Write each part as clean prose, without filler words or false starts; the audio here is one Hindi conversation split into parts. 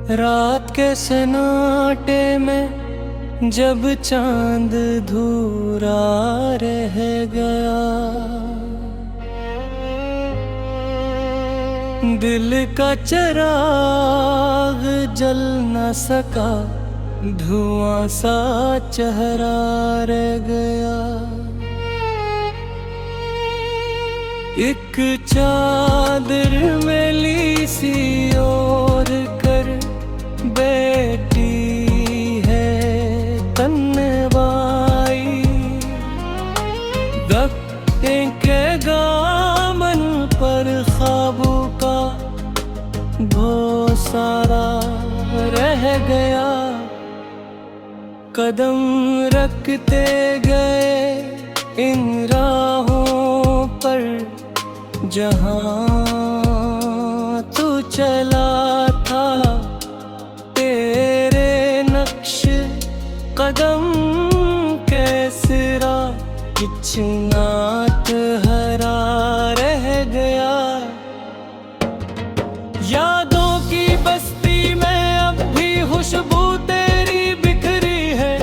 रात के सन्नाटे में जब चांद धूरा रह गया, दिल का चिराग जल न सका, धुआं सा चेहरा रह गया। एक चादर में ली सी ओढ़ कर बैठी है तन्वाई, दबके के दामन पर ख्वाबों का बहुत सारा रह गया। कदम रखते गए इन राहों पर जहाँ तू चला था, तेरे नक्श कदम कैसरा कुछ नात हरा रह गया। यादों की बस्ती में अब भी खुशबू तेरी बिखरी है,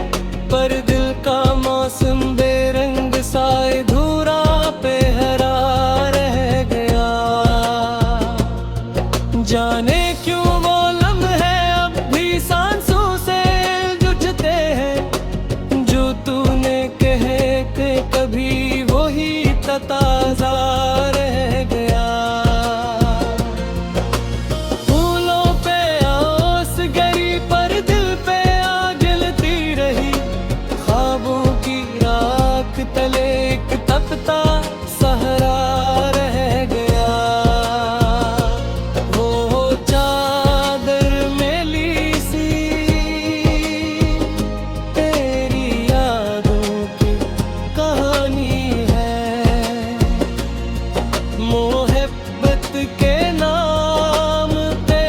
पर दिल का मौसम बेरंग साए धूरा पे हरा रह गया। जाने क्यों वो लम्हे अब भी सांसों से जूझते हैं, जो तूने कहे कि कभी वही तताज़ा रह गया। फूलों पे ओस गरी पर दिल पे आग जलती रही, ख्वाबों की राख तले एक तपता सहरा रह गया। वो चादर में ली सी तेरी यादों की कहानी है, मोहब्बत के नाम पे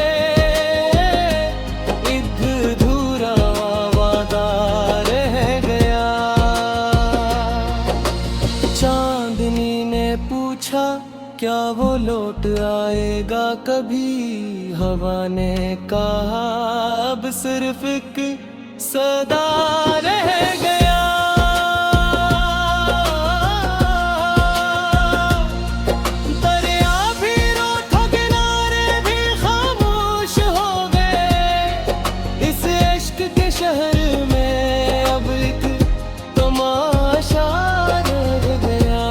एक अधूरा वादा रह गया। चांदनी ने पूछा क्या वो लौट आएगा कभी, हवा ने कहा अब सिर्फ एक सदा रह गया। दरिया भी रो था, किनारे भी खामोश हो गए, इस इश्क के शहर में अब एक तमाशा रह गया।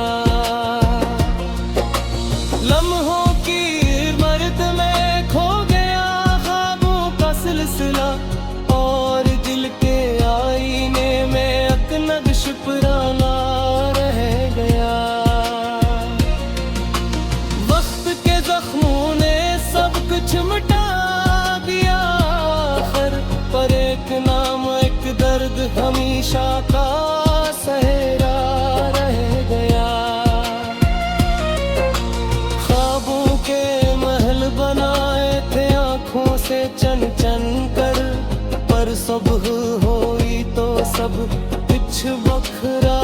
लम्हों की इमारत में खो गया ख्वाबों का सिलसिला, और दिल के आईने में एक नक्श पुराना रह गया। वक्त के जख्मों ने सब कुछ मिटा दिया आखिर, पर एक नाम एक दर्द हमेशा का सहरा रह गया। ख्वाबों के महल बनाए थे आँखों से चन चन कर, पर सुबह हुई तो सब कुछ बखरा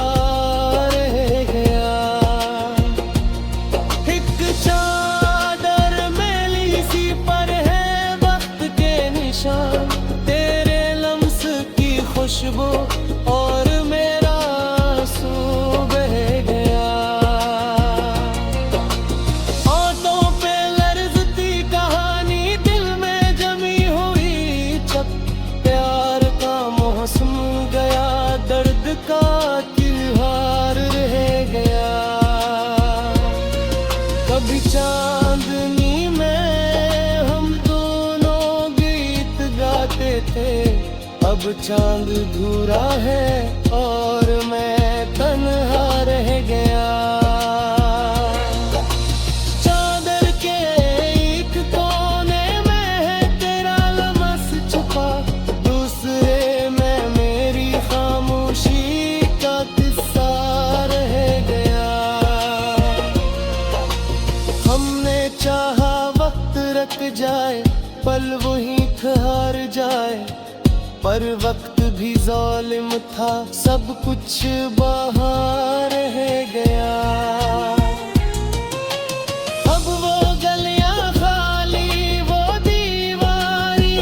रह गया। एक चादर में ली सी पर है वक्त के निशान, तेरे लम्स की खुशबू और मेरा आंसू बह गया। होठों पे लर्ज़ती कहानी दिल में जमी हुई छप, प्यार का मौसम गया, दर्द का त्योहार रह गया। कभी चांदनी में हम दोनों गीत गाते थे, अब चांद धूरा है और मैं तन्हा रह गया। चादर के एक कोने में है तेरा लम्स छुपा, दूसरे में मेरी खामोशी का किस्सा रह गया। हमने चाहा वक्त रख जाए, पल वहीं ठहर जाए, पर वक्त भी ज़ालिम था, सब कुछ बाहर रह गया। अब वो गलियां खाली, वो दीवारी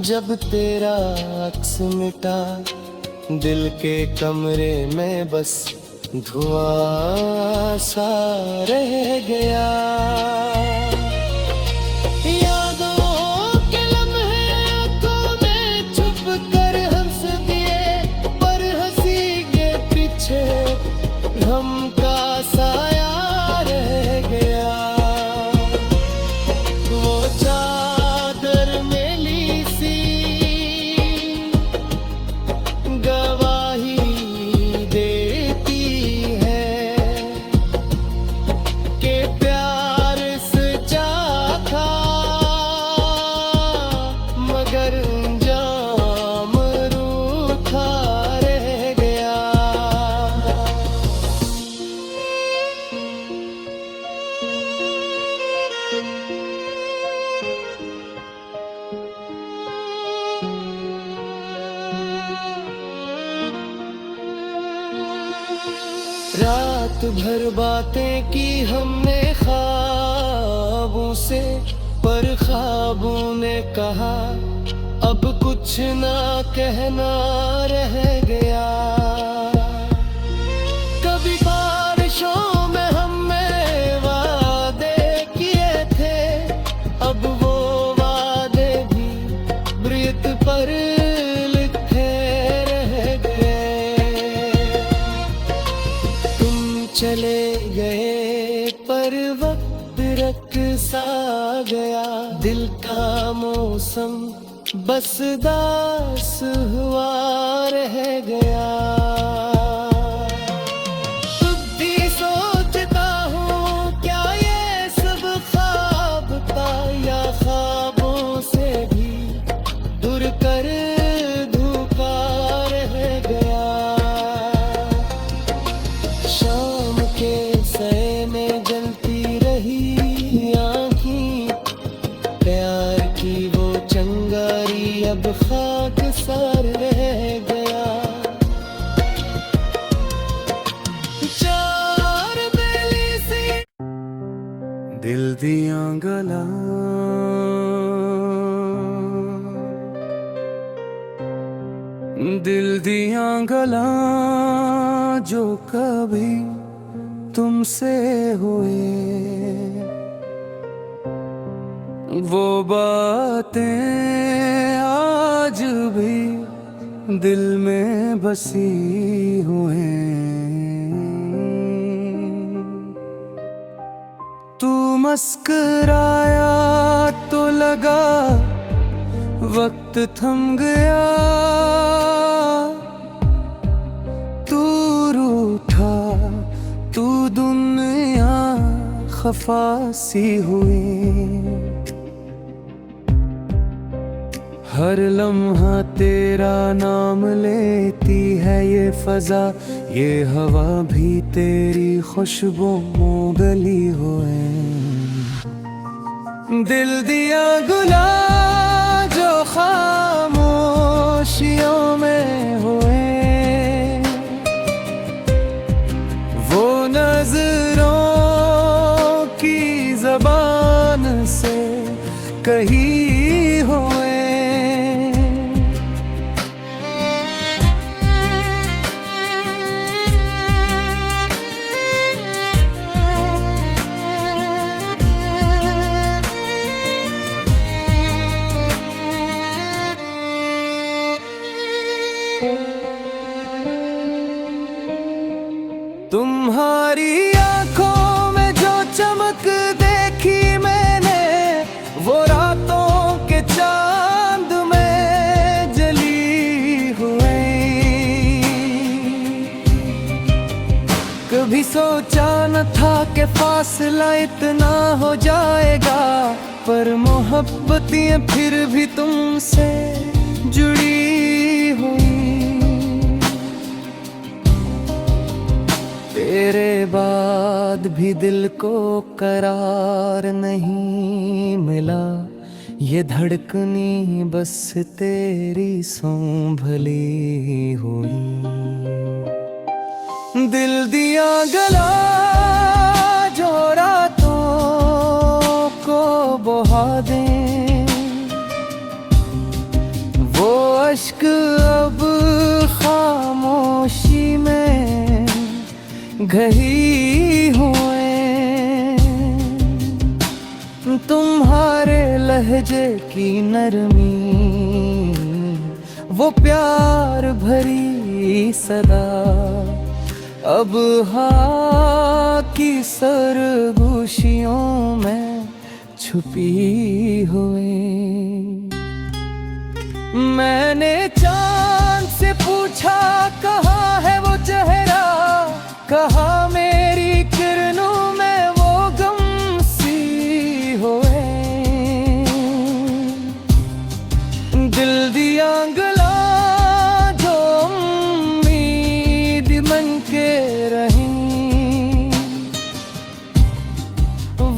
जब तेरा अक्स मिटा दिल के कमरे में बस धुआं सा रह गया। यादों के लम्हे आंखों में छुप कर हंस दिए, पर हंसी के पीछे गम का साया रह गया। वो चादर मेली सी गवाही देती है कि प्यार सच्चा था, मगर अंजाम रूठा रह गया। रात भर बातें की हमने ख्वाबों से, पर ख्वाबों ने कहा अब कुछ ना कहना रह गया। कभी बारिशों में हमने वादे किए थे, अब वो वादे भी ब्रित पर लिखे रह गए। तुम चले गए पर वक्त रख सा गया, दिल का मौसम बस दास हुआ रह गया। खुद भी सोचता हूँ क्या ये सब ख्वाब था, या ख्वाबों से भी दूर कर धोखा रह गया। शाम के सए में जलती रही आँखें, प्यार की वो चंगारी अब खाक सार रह गया। चार बेली सी दिल दियां गला, दिल दियां गला जो कभी तुमसे हुए, वो बातें आज भी दिल में बसी हुए। तू मुस्कुराया तो लगा वक्त थम गया, तू रूठा तू दुनिया खफा सी हुई। हर लम्हा तेरा नाम लेती है ये फजा, ये हवा भी तेरी खुशबुओं गली हुए। दिल दिया गुला जो खामोशियों में हुए, वो नजरों की जबान से कही हुए। तुम्हारी आंखों में जो चमक देखी मैंने, वो रातों के चांद में जली हुई। कभी सोचा न था कि फासला इतना हो जाएगा, पर मोहब्बतें फिर भी तुमसे जुड़ी हुई। तेरे बाद भी दिल को करार नहीं मिला, ये धड़कनी बस तेरी संभली हुई। दिल दिया गला जो रातों को बहा दे, गई हुए तुम्हारे लहजे की नरमी, वो प्यार भरी सदा अब हाँ की सरगोशियों में छुपी हुई। मैंने चांद से पूछा कहाँ है वो चेहरा, कहा मेरी किरणों में वो गम सी होए। दिल दिया गला जो उम्मीद मन के रही,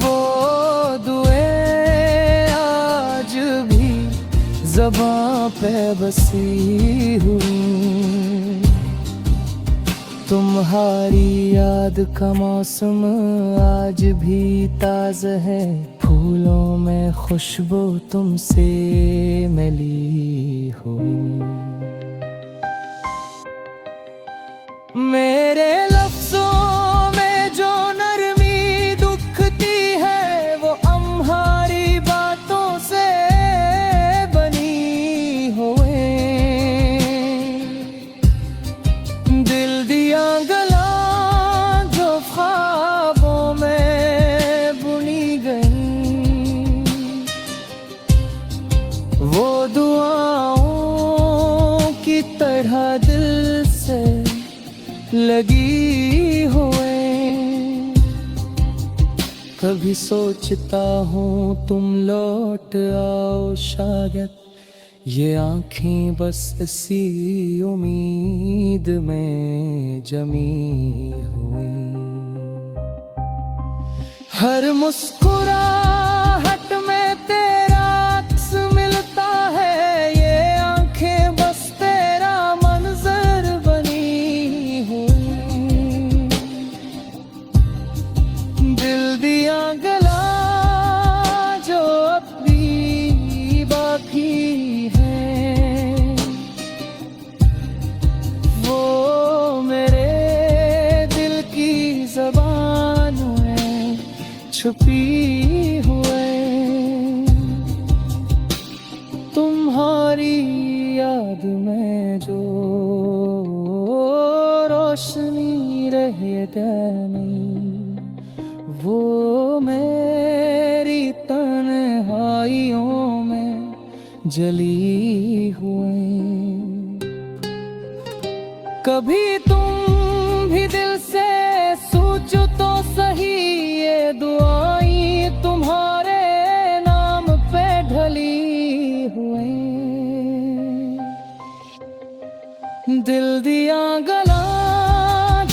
वो दुए आज भी ज़बां पे बसी हुई। तुम्हारी याद का मौसम आज भी ताज़ा है, फूलों में खुशबू तुमसे मिली हुई। मेरे लफ्ज़ों में जो नरमी दुखती है, वो अम्हारी बातों से बनी हुई। दिल दिया गला जो ख्वाबों में बुनी गई, वो दुआओं की तरह दिल से लगी हुए। कभी सोचता हूँ तुम लौट आओ, शायद ये आँखें बस इसी उम्मीद में जमी हुई। हर मुस्कुराहट में तेरा अक्स मिलता है, ये आँखें बस तेरा मंजर बनी हुई। दिल दिया गला जो अब भी बाकी है, वो मेरे दिल की ज़बान में छुपी हुए। तुम्हारी याद में जो रोशनी रहे नहीं, वो मेरी तन्हाइयों में जली हुई। कभी तुम भी दिल से सोचो तो सही, ये दुआएं तुम्हारे नाम पे ढली हुई। दिल दिया गला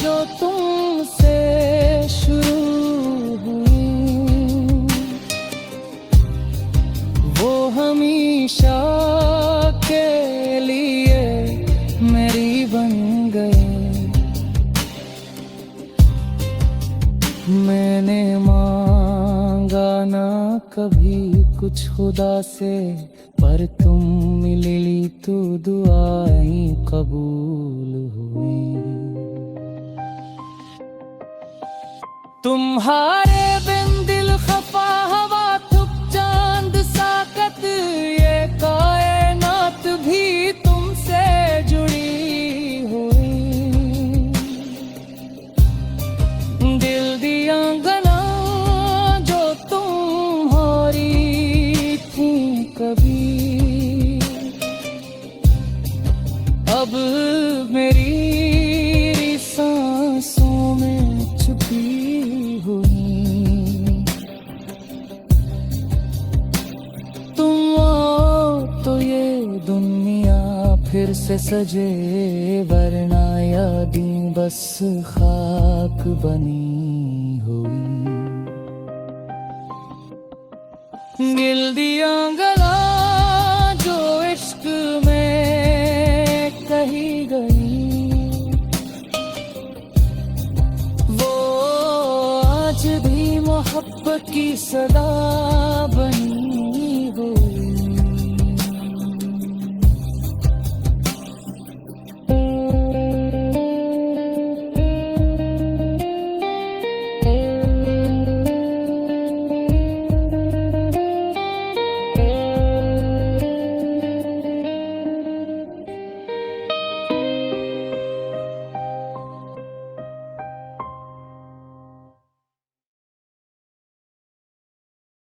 जो तुमसे शुरू हुई, वो हमेशा के लिए मेरी बन गई। मैंने मांगा ना कभी कुछ खुदा से, पर तुम मिली तो दुआएं कबूल हुई। तुम्हारे बिन दिल खफा हवा थुक चांद साकत, ये कायनात भी तुमसे जुड़ी हुई। दिल दिया गला जो तुम्हारी थी कभी, अब मेरी सांसों में छुपी हुई। तुम आओ तो ये दुनिया फिर से सजे, वरना यादें बस खाक बनी हुई। दिल दिया गला जो इश्क में कही गई, वो आज भी मोहब्बत की सदा बनी